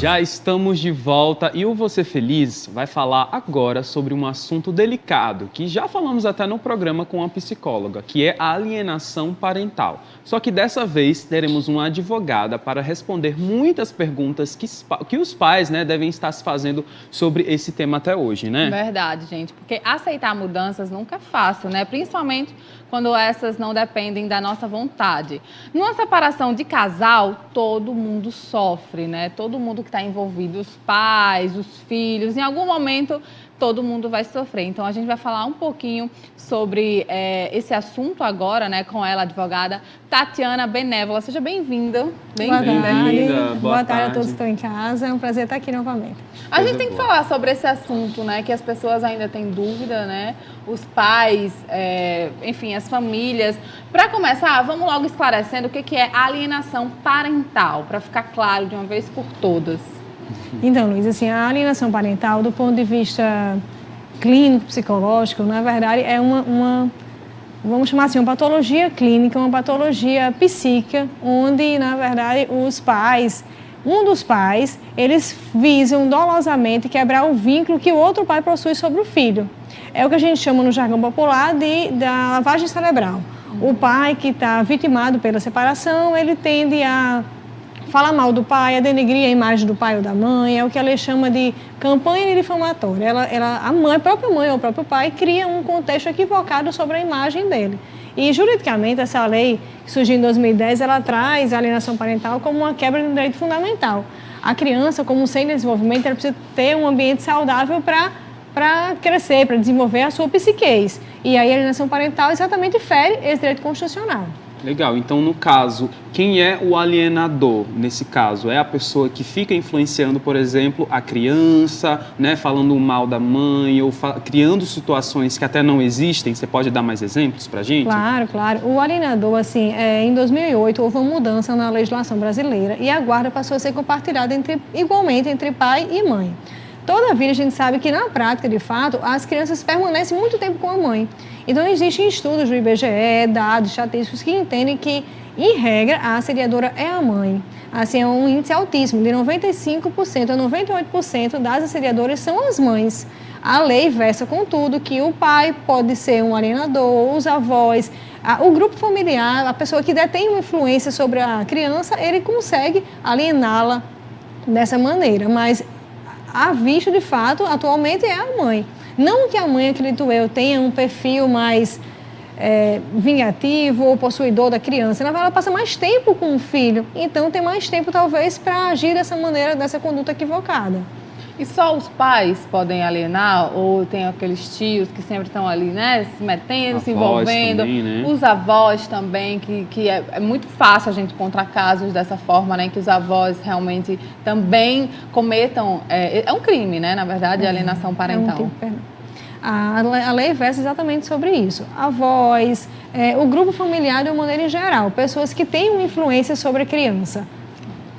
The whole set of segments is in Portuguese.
Já estamos de volta e o Você Feliz vai falar agora sobre um assunto delicado, que já falamos até no programa com a psicóloga, que é a alienação parental. Só que dessa vez teremos uma advogada para responder muitas perguntas que os pais, devem estar se fazendo sobre esse tema até hoje, né? Verdade, gente, porque aceitar mudanças nunca é fácil, né? Principalmente quando essas não dependem da nossa vontade. Numa separação de casal, todo mundo sofre, né? Todo mundo que está envolvido, os pais, os filhos, em algum momento todo mundo vai sofrer. Então a gente vai falar um pouquinho sobre esse assunto agora, né, com ela, advogada Tatiana Benévola. Seja bem-vinda. Bem-vinda. Boa tarde a todos que estão em casa. É um prazer estar aqui novamente. A gente tem que falar sobre esse assunto, né, que as pessoas ainda têm dúvida, né, os pais, enfim, as famílias. Para começar, vamos logo esclarecendo o que é alienação parental, para ficar claro de uma vez por todas. Então, Luiz, assim, a alienação parental, do ponto de vista clínico, psicológico, na verdade, é vamos chamar assim, uma patologia clínica, uma patologia psíquica, onde, na verdade, um dos pais, eles visam dolosamente quebrar o vínculo que o outro pai possui sobre o filho. É o que a gente chama no jargão popular da lavagem cerebral. O pai que está vitimado pela separação, ele tende a falar mal do pai, a denegrir a imagem do pai ou da mãe, é o que ela chama de campanha difamatória. A própria mãe ou o próprio pai cria um contexto equivocado sobre a imagem dele. E, juridicamente, essa lei, que surgiu em 2010, ela traz a alienação parental como uma quebra de um direito fundamental. A criança, como um ser em desenvolvimento, ela precisa ter um ambiente saudável para crescer, para desenvolver a sua psiquez. E aí a alienação parental exatamente fere esse direito constitucional. Legal, então no caso, quem é o alienador nesse caso? É a pessoa que fica influenciando, por exemplo, a criança, falando mal da mãe ou criando situações que até não existem? Você pode dar mais exemplos pra gente? Claro. O alienador, assim, em 2008 houve uma mudança na legislação brasileira e a guarda passou a ser compartilhada igualmente entre pai e mãe. Todavia, a gente sabe que, na prática, de fato, as crianças permanecem muito tempo com a mãe. Então, existem estudos do IBGE, dados estatísticos que entendem que, em regra, a assediadora é a mãe. Assim, é um índice altíssimo, de 95% a 98% das assediadoras são as mães. A lei versa, contudo, que o pai pode ser um alienador, os avós, o grupo familiar, a pessoa que detém uma influência sobre a criança, ele consegue aliená-la dessa maneira, mas a vista, de fato, atualmente é a mãe. Não que a mãe, acredito eu, tenha um perfil mais vingativo ou possuidor da criança. Na verdade, ela passa mais tempo com o filho, então tem mais tempo, talvez, para agir dessa maneira, dessa conduta equivocada. E só os pais podem alienar? Ou tem aqueles tios que sempre estão ali, né, se metendo, se envolvendo? Também, né? Os avós também, que é muito fácil a gente encontrar casos dessa forma, né, que os avós realmente também cometam... É um crime, né, na verdade, a alienação parental. A lei versa exatamente sobre isso. Avós, o grupo familiar de uma maneira em geral, pessoas que têm uma influência sobre a criança.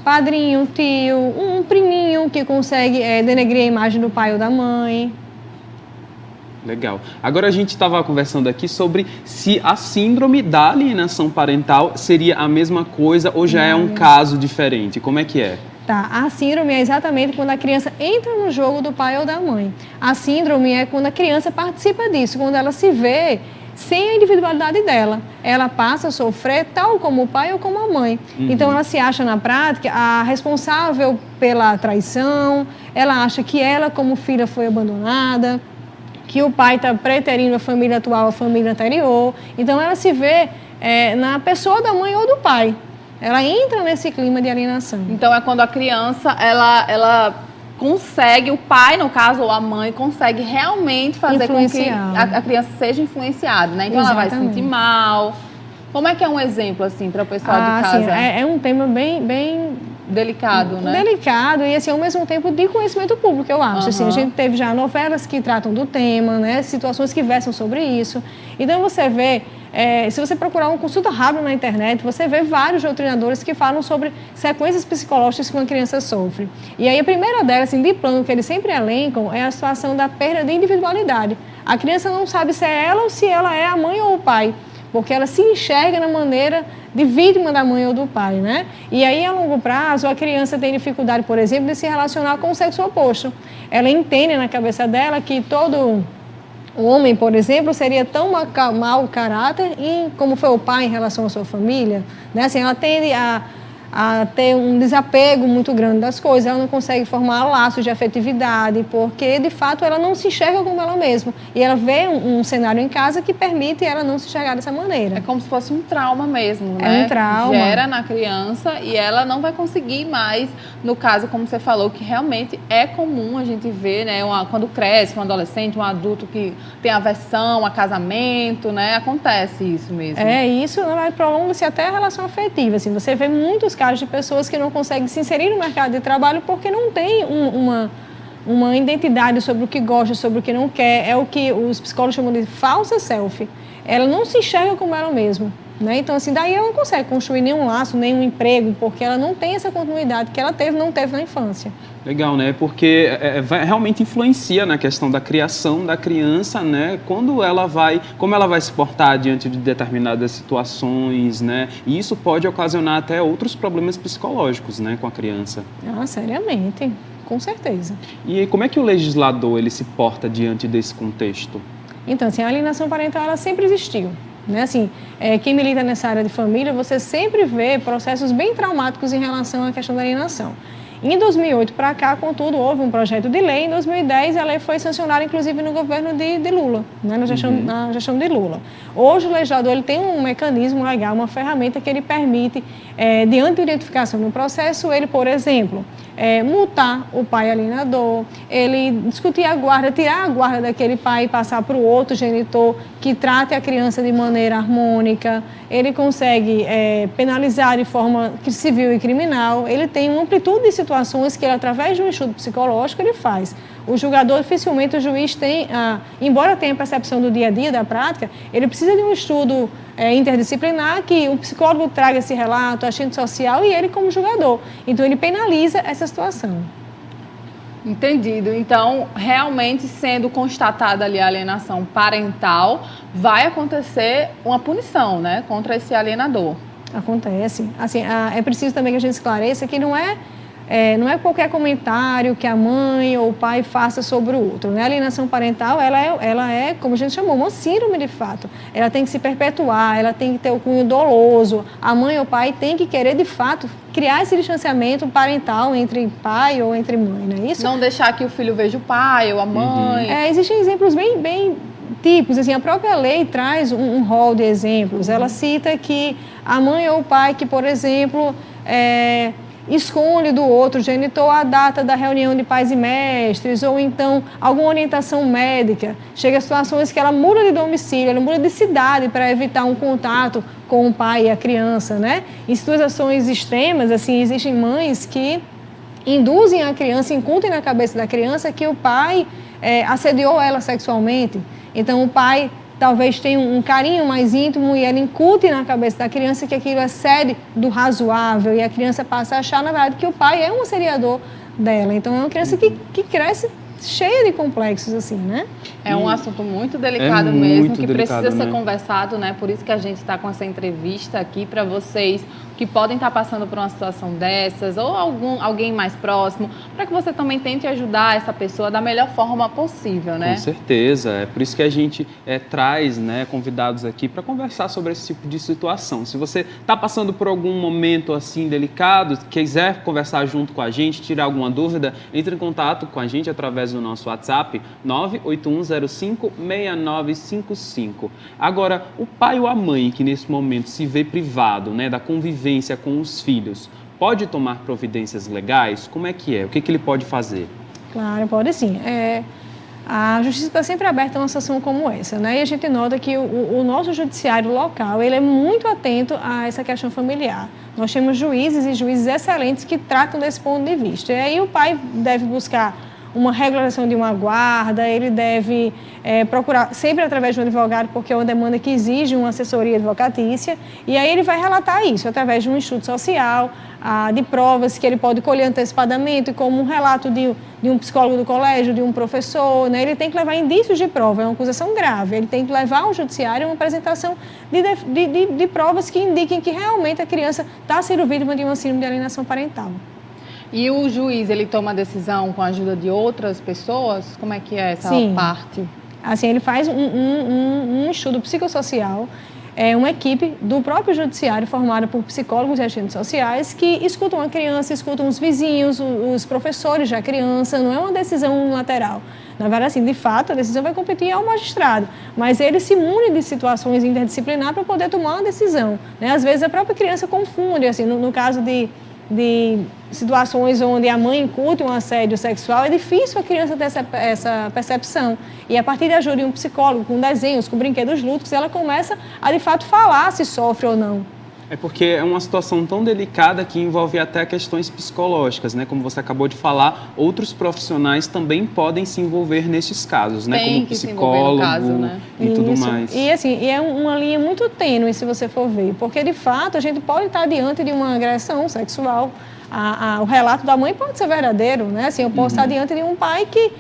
Padrinho, tio, um priminho que consegue denegrir a imagem do pai ou da mãe. Legal. Agora a gente estava conversando aqui sobre se a síndrome da alienação parental seria a mesma coisa ou já é um caso diferente. Como é que é? Tá, a síndrome é exatamente quando a criança entra no jogo do pai ou da mãe. A síndrome é quando a criança participa disso, quando ela se vê sem a individualidade dela. Ela passa a sofrer tal como o pai ou como a mãe. Então, ela se acha, na prática, a responsável pela traição, ela acha que ela, como filha, foi abandonada, que o pai está preterindo a família atual à família anterior. Então, ela se vê na pessoa da mãe ou do pai. Ela entra nesse clima de alienação. Então, é quando a criança, ela consegue, o pai, no caso, ou a mãe, consegue realmente fazer com que a criança seja influenciada, né? Então, Exatamente. Ela vai se sentir mal. Como é que é um exemplo, assim, para o pessoal de casa? Assim, é um tema bem delicado, né? Delicado e, assim, ao mesmo tempo, de conhecimento público, eu acho. Assim, a gente teve já novelas que tratam do tema, né? Situações que versam sobre isso. Então, você vê... se você procurar uma consulta rápida na internet, você vê vários doutrinadores que falam sobre sequências psicológicas que uma criança sofre. E aí a primeira delas, assim, de plano, que eles sempre elencam, é a situação da perda de individualidade. A criança não sabe se é ela ou se ela é a mãe ou o pai. porque ela se enxerga na maneira de vítima da mãe ou do pai, né? E aí, a longo prazo, a criança tem dificuldade, por exemplo, de se relacionar com o sexo oposto. Ela entende na cabeça dela que todo homem, por exemplo, seria tão mau caráter como foi o pai em relação à sua família, né? Assim, ela tende a ter um desapego muito grande das coisas, ela não consegue formar laços de afetividade, porque, de fato, ela não se enxerga como ela mesma. E ela vê um cenário em casa que permite ela não se enxergar dessa maneira. É como se fosse um trauma mesmo, né? É um trauma. Gera na criança e ela não vai conseguir mais, no caso, como você falou, que realmente é comum a gente ver, né? Quando cresce um adolescente, um adulto que tem aversão a casamento, né? Acontece isso mesmo. Isso prolonga-se até a relação afetiva. Assim, você vê muitos casos de pessoas que não conseguem se inserir no mercado de trabalho porque não tem uma identidade sobre o que gosta, sobre o que não quer. É o que os psicólogos chamam de falsa self. Ela não se enxerga como ela mesma, né? Então, assim, daí ela não consegue construir nenhum laço, nenhum emprego, porque ela não tem essa continuidade que ela não teve na infância. Legal, né? Porque realmente influencia na questão da criação da criança, né? Como ela vai se portar diante de determinadas situações, né? E isso pode ocasionar até outros problemas psicológicos, né, com a criança. Seriamente, com certeza. E como é que o legislador ele se porta diante desse contexto? Então, assim, a alienação parental ela sempre existiu. Né? Assim, quem milita nessa área de família, você sempre vê processos bem traumáticos em relação à questão da alienação. Em 2008 para cá, contudo, houve um projeto de lei. Em 2010, a lei foi sancionada, inclusive, no governo de Lula, né? na gestão de Lula. Hoje, o legislador ele tem um mecanismo legal, uma ferramenta que ele permite, diante de identificação no processo, ele, por exemplo, multar o pai alienador, ele discutir a guarda, tirar a guarda daquele pai e passar para o outro genitor que trate a criança de maneira harmônica, ele consegue penalizar de forma civil e criminal, ele tem uma amplitude de situações que ele, através de um estudo psicológico, ele faz. O julgador, dificilmente o juiz tem, embora tenha percepção do dia a dia, da prática, ele precisa de um estudo interdisciplinar que o psicólogo traga esse relato, a assistente social e ele como julgador. Então, ele penaliza essa situação. Entendido. Então, realmente, sendo constatada ali a alienação parental, vai acontecer uma punição, né, contra esse alienador. Acontece. Assim, é preciso também que a gente esclareça que não é qualquer comentário que a mãe ou o pai faça sobre o outro. Né? A alienação parental, ela é, como a gente chamou, uma síndrome de fato. Ela tem que se perpetuar, ela tem que ter o cunho doloso. A mãe ou o pai tem que querer, de fato, criar esse distanciamento parental entre pai ou entre mãe, não é isso? Não deixar que o filho veja o pai ou a mãe. Existem exemplos bem tipos. Assim, a própria lei traz um rol de exemplos. Ela cita que a mãe ou o pai que, por exemplo, esconde do outro genitor a data da reunião de pais e mestres, ou então alguma orientação médica. Chega a situações que ela muda de domicílio, ela muda de cidade para evitar um contato com o pai e a criança, né? Em situações extremas, assim, existem mães que induzem a criança, incutem na cabeça da criança que o pai assediou ela sexualmente. Então, o pai talvez tenha um carinho mais íntimo e ela incute na cabeça da criança que aquilo excede do razoável e a criança passa a achar, na verdade, que o pai é um assediador dela. Então, é uma criança que cresce cheia de complexos, assim, né? É um assunto muito delicado mesmo, que delicado, precisa ser né? conversado, né? Por isso que a gente está com essa entrevista aqui para vocês que podem estar passando por uma situação dessas ou alguém mais próximo, para que você também tente ajudar essa pessoa da melhor forma possível, né? Com certeza, é por isso que a gente traz, né, convidados aqui para conversar sobre esse tipo de situação. Se você está passando por algum momento assim delicado, quiser conversar junto com a gente, tirar alguma dúvida, entre em contato com a gente através do nosso WhatsApp 981056955. Agora, o pai ou a mãe que nesse momento se vê privado, né, da convivência com os filhos, pode tomar providências legais? Como é que é? O que ele pode fazer? Claro, pode sim. A justiça está sempre aberta a uma situação como essa, né? E a gente nota que o nosso judiciário local, ele é muito atento a essa questão familiar. Nós temos juízes e juízes excelentes que tratam desse ponto de vista. E aí o pai deve buscar uma regularização de uma guarda, ele deve procurar sempre através de um advogado, porque é uma demanda que exige uma assessoria advocatícia, e aí ele vai relatar isso através de um estudo social, de provas que ele pode colher antecipadamente, como um relato de um psicólogo do colégio, de um professor, né? Ele tem que levar indícios de prova, é uma acusação grave, ele tem que levar ao judiciário uma apresentação de provas que indiquem que realmente a criança está sendo vítima de uma síndrome de alienação parental. E o juiz, ele toma a decisão com a ajuda de outras pessoas? Como é que é essa parte? Assim, ele faz um estudo psicossocial, uma equipe do próprio judiciário formada por psicólogos e agentes sociais que escutam a criança, escutam os vizinhos, os professores da criança, não é uma decisão unilateral. Na verdade, assim, de fato, a decisão vai competir ao magistrado, mas ele se mune de situações interdisciplinares para poder tomar uma decisão, né? Às vezes a própria criança confunde, assim, no caso de situações onde a mãe incuta um assédio sexual, é difícil a criança ter essa percepção. E a partir da ajuda de um psicólogo, com desenhos, com brinquedos lúdicos, ela começa a, de fato, falar se sofre ou não. É porque é uma situação tão delicada que envolve até questões psicológicas, né? Como você acabou de falar, outros profissionais também podem se envolver nesses casos, né? Como psicólogo caso, né? e tudo mais. E assim, é uma linha muito tênue, se você for ver, porque de fato a gente pode estar diante de uma agressão sexual. O relato da mãe pode ser verdadeiro, né? Assim, eu posso estar diante de um pai que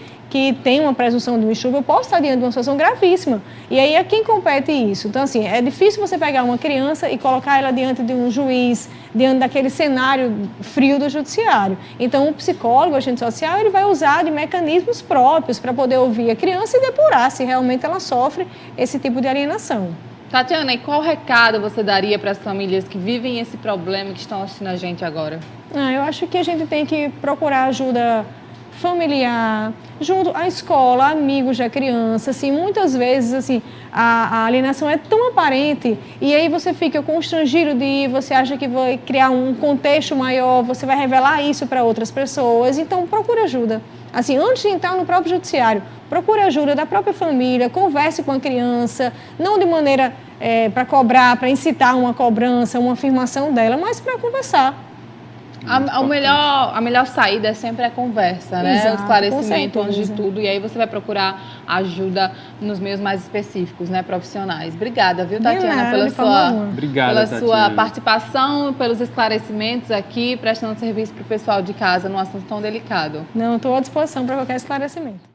tem uma presunção de um estupro, eu posso estar diante de uma situação gravíssima. E aí é quem compete isso. Então, assim, é difícil você pegar uma criança e colocar ela diante de um juiz, diante daquele cenário frio do judiciário. Então, o psicólogo, o agente social, ele vai usar de mecanismos próprios para poder ouvir a criança e depurar se realmente ela sofre esse tipo de alienação. Tatiana, e qual recado você daria para as famílias que vivem esse problema, que estão assistindo a gente agora? Eu acho que a gente tem que procurar ajuda familiar, junto à escola, amigos da criança, assim, muitas vezes, assim, a alienação é tão aparente e aí você fica constrangido de ir, você acha que vai criar um contexto maior, você vai revelar isso para outras pessoas, então procura ajuda. Assim, antes de entrar no próprio judiciário, procure ajuda da própria família, converse com a criança, não de maneira para cobrar, para incitar uma cobrança, uma afirmação dela, mas para conversar. A melhor saída é sempre a conversa, né? Exato, o esclarecimento antes de tudo. E aí você vai procurar ajuda nos meios mais específicos, né? Profissionais. Obrigada, viu, Tatiana, pela sua participação, pelos esclarecimentos aqui, prestando serviço para o pessoal de casa num assunto tão delicado. Não, estou à disposição para qualquer esclarecimento.